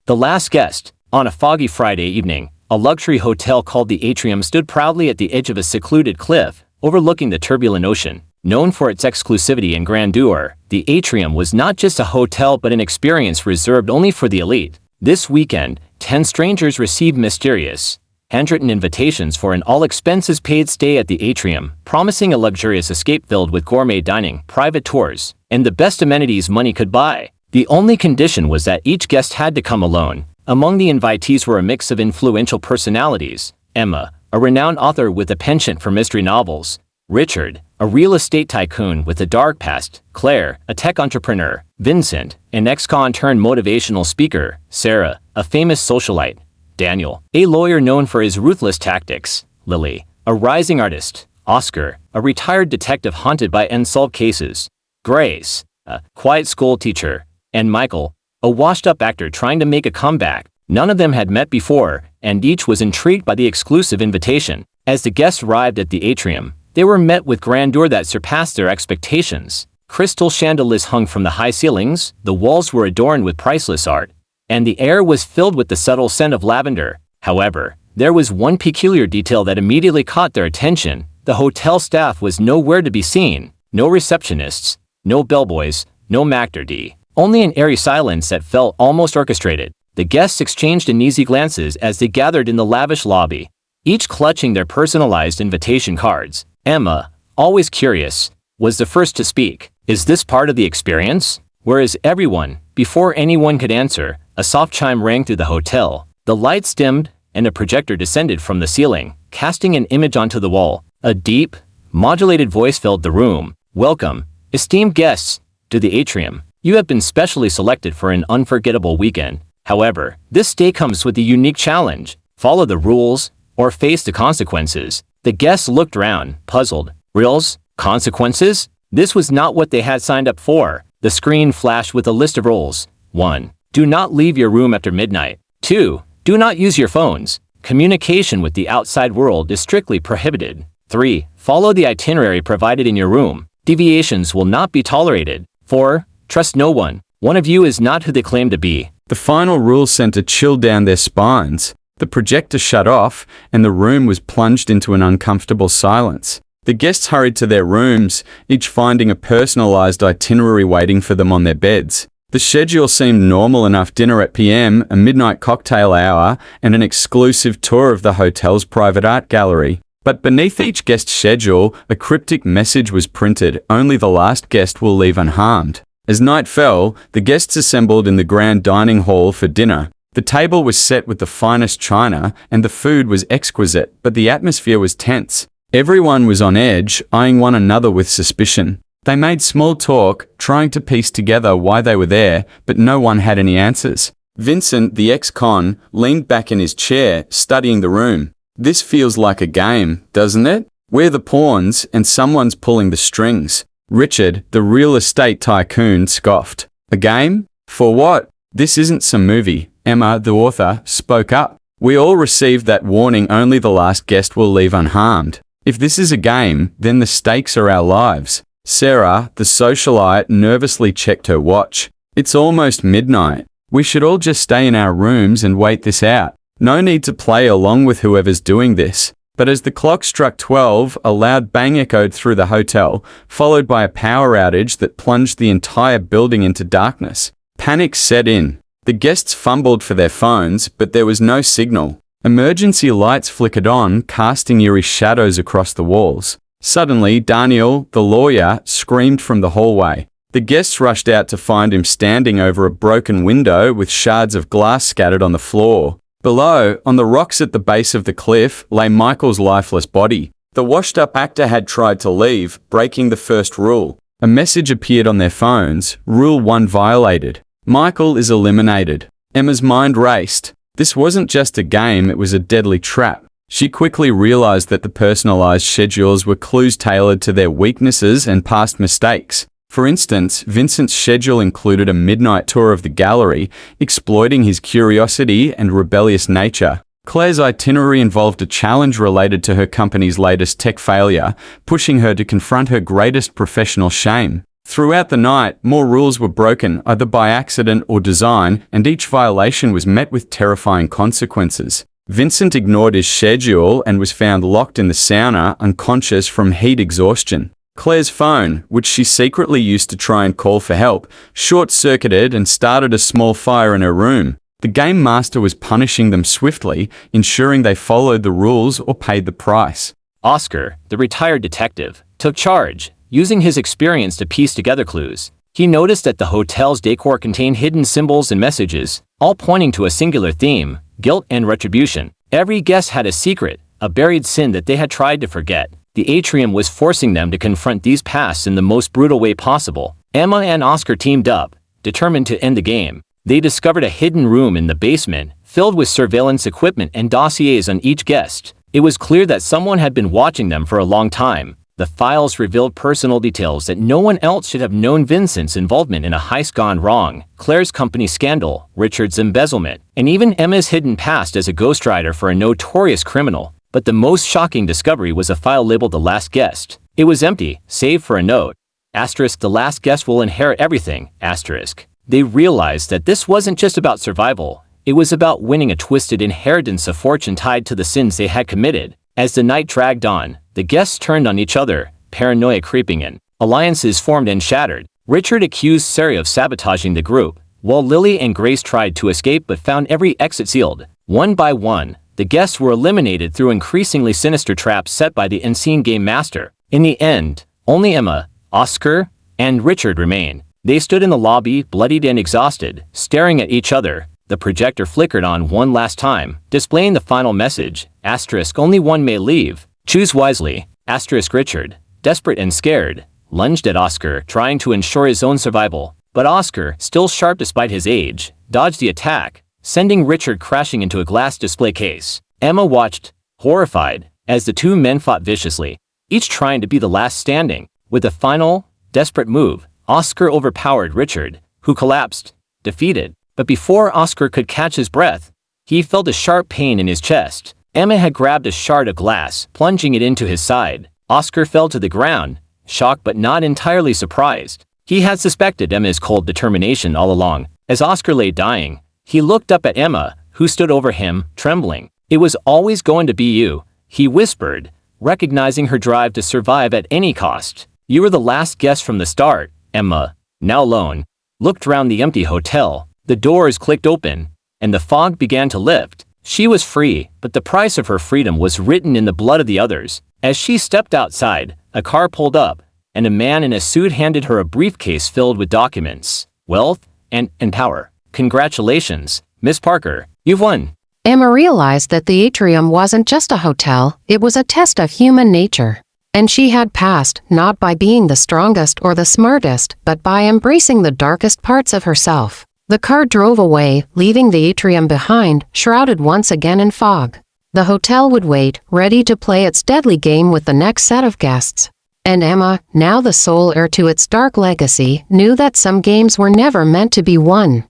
The last guest. On a foggy Friday evening, a luxury hotel called the Atrium stood proudly at the edge of a secluded cliff, overlooking the turbulent ocean. Known for its exclusivity and grandeur, the Atrium was not just a hotel but an experience reserved only for the elite. This weekend, 10 strangers received mysterious, handwritten invitations for an all-expenses-paid stay at the Atrium, promising a luxurious escape filled with gourmet dining, private tours, and the best amenities money could buy. The only condition was that each guest had to come alone. Among the invitees were a mix of influential personalities: Emma, a renowned author with a penchant for mystery novels; Richard, a real estate tycoon with a dark past; Claire, a tech entrepreneur; Vincent, an ex-con turned motivational speaker; Sarah, a famous socialite; Daniel, a lawyer known for his ruthless tactics; Lily, a rising artist; Oscar, a retired detective haunted by unsolved cases; Grace, a quiet school teacher; and Michael, a washed-up actor trying to make a comeback. None of them had met before, and each was intrigued by the exclusive invitation. As the guests arrived at the Atrium, they were met with grandeur that surpassed their expectations. Crystal chandeliers hung from the high ceilings, the walls were adorned with priceless art, and the air was filled with the subtle scent of lavender. However, there was one peculiar detail that immediately caught their attention. The hotel staff was nowhere to be seen. No receptionists, no bellboys, no MacD. Only an eerie silence that felt almost orchestrated. The guests exchanged uneasy glances as they gathered in the lavish lobby, each clutching their personalized invitation cards. Emma, always curious, was the first to speak. "Is this part of the experience?" "Where is everyone?" Before anyone could answer, a soft chime rang through the hotel. The lights dimmed, and a projector descended from the ceiling, casting an image onto the wall. A deep, modulated voice filled the room. "Welcome, esteemed guests, to the Atrium. You have been specially selected for an unforgettable weekend. However, this stay comes with a unique challenge. Follow the rules, or face the consequences." The guests looked around, puzzled. Rules? Consequences? This was not what they had signed up for. The screen flashed with a list of rules. 1. Do not leave your room after midnight. 2. Do not use your phones. Communication with the outside world is strictly prohibited. 3. Follow the itinerary provided in your room. Deviations will not be tolerated. 4. Trust no one. One of you is not who they claim to be. The final rule sent a chill down their spines. The projector shut off, and the room was plunged into an uncomfortable silence. The guests hurried to their rooms, each finding a personalized itinerary waiting for them on their beds. The schedule seemed normal enough: dinner at PM, a midnight cocktail hour, and an exclusive tour of the hotel's private art gallery. But beneath each guest's schedule, a cryptic message was printed: only the last guest will leave unharmed. As night fell, the guests assembled in the grand dining hall for dinner. The table was set with the finest china, and the food was exquisite, but the atmosphere was tense. Everyone was on edge, eyeing one another with suspicion. They made small talk, trying to piece together why they were there, but no one had any answers. Vincent, the ex-con, leaned back in his chair, studying the room. "This feels like a game, doesn't it? We're the pawns, and someone's pulling the strings." Richard, the real estate tycoon, scoffed. "A game? For what? This isn't some movie." Emma, the author, spoke up. "We all received that warning: only the last guest will leave unharmed. If this is a game, then the stakes are our lives." Sarah, the socialite, nervously checked her watch. "It's almost midnight. We should all just stay in our rooms and wait this out. No need to play along with whoever's doing this." But as the clock struck 12, a loud bang echoed through the hotel, followed by a power outage that plunged the entire building into darkness. Panic set in. The guests fumbled for their phones, but there was no signal. Emergency lights flickered on, casting eerie shadows across the walls. Suddenly, Daniel, the lawyer, screamed from the hallway. The guests rushed out to find him standing over a broken window with shards of glass scattered on the floor. Below, on the rocks at the base of the cliff, lay Michael's lifeless body. The washed-up actor had tried to leave, breaking the first rule. A message appeared on their phones: Rule 1 violated. Michael is eliminated. Emma's mind raced. This wasn't just a game, it was a deadly trap. She quickly realized that the personalized schedules were clues tailored to their weaknesses and past mistakes. For instance, Vincent's schedule included a midnight tour of the gallery, exploiting his curiosity and rebellious nature. Claire's itinerary involved a challenge related to her company's latest tech failure, pushing her to confront her greatest professional shame. Throughout the night, more rules were broken, either by accident or design, and each violation was met with terrifying consequences. Vincent ignored his schedule and was found locked in the sauna, unconscious from heat exhaustion. Claire's phone, which she secretly used to try and call for help, short-circuited and started a small fire in her room. The game master was punishing them swiftly, ensuring they followed the rules or paid the price. Oscar, the retired detective, took charge, using his experience to piece together clues. He noticed that the hotel's decor contained hidden symbols and messages, all pointing to a singular theme: guilt and retribution. Every guest had a secret, a buried sin that they had tried to forget. The atrium was forcing them to confront these pasts in the most brutal way possible. Emma and Oscar teamed up, determined to end the game. They discovered a hidden room in the basement, filled with surveillance equipment and dossiers on each guest. It was clear that someone had been watching them for a long time. The files revealed personal details that no one else should have known: Vincent's involvement in a heist gone wrong, Claire's company scandal, Richard's embezzlement, and even Emma's hidden past as a ghostwriter for a notorious criminal. But the most shocking discovery was a file labeled "The Last Guest." It was empty, save for a note. Asterisk, the last guest will inherit everything. Asterisk. They realized that this wasn't just about survival. It was about winning a twisted inheritance of fortune tied to the sins they had committed. As the night dragged on, the guests turned on each other, paranoia creeping in. Alliances formed and shattered. Richard accused Sari of sabotaging the group, while Lily and Grace tried to escape but found every exit sealed. One by one, the guests were eliminated through increasingly sinister traps set by the unseen game master. In the end, only Emma, Oscar, and Richard remained. They stood in the lobby, bloodied and exhausted, staring at each other. The projector flickered on one last time, displaying the final message: asterisk, only one may leave. Choose wisely. Asterisk. Richard, desperate and scared, lunged at Oscar, trying to ensure his own survival. But Oscar, still sharp despite his age, dodged the attack, sending Richard crashing into a glass display case. Emma watched, horrified, as the two men fought viciously, each trying to be the last standing. With a final, desperate move, Oscar overpowered Richard, who collapsed, defeated. But before Oscar could catch his breath, he felt a sharp pain in his chest. Emma had grabbed a shard of glass, plunging it into his side. Oscar fell to the ground, shocked but not entirely surprised. He had suspected Emma's cold determination all along. As Oscar lay dying, he looked up at Emma, who stood over him, trembling. "It was always going to be you," he whispered, recognizing her drive to survive at any cost. "You were the last guest from the start." Emma, now alone, looked around the empty hotel. The doors clicked open, and the fog began to lift. She was free, but the price of her freedom was written in the blood of the others. As she stepped outside, a car pulled up, and a man in a suit handed her a briefcase filled with documents, wealth, and power. "Congratulations, Miss Parker, you've won." Emma realized that the atrium wasn't just a hotel, it was a test of human nature. And she had passed, not by being the strongest or the smartest, but by embracing the darkest parts of herself. The car drove away, leaving the atrium behind, shrouded once again in fog. The hotel would wait, ready to play its deadly game with the next set of guests. And Emma, now the sole heir to its dark legacy, knew that some games were never meant to be won.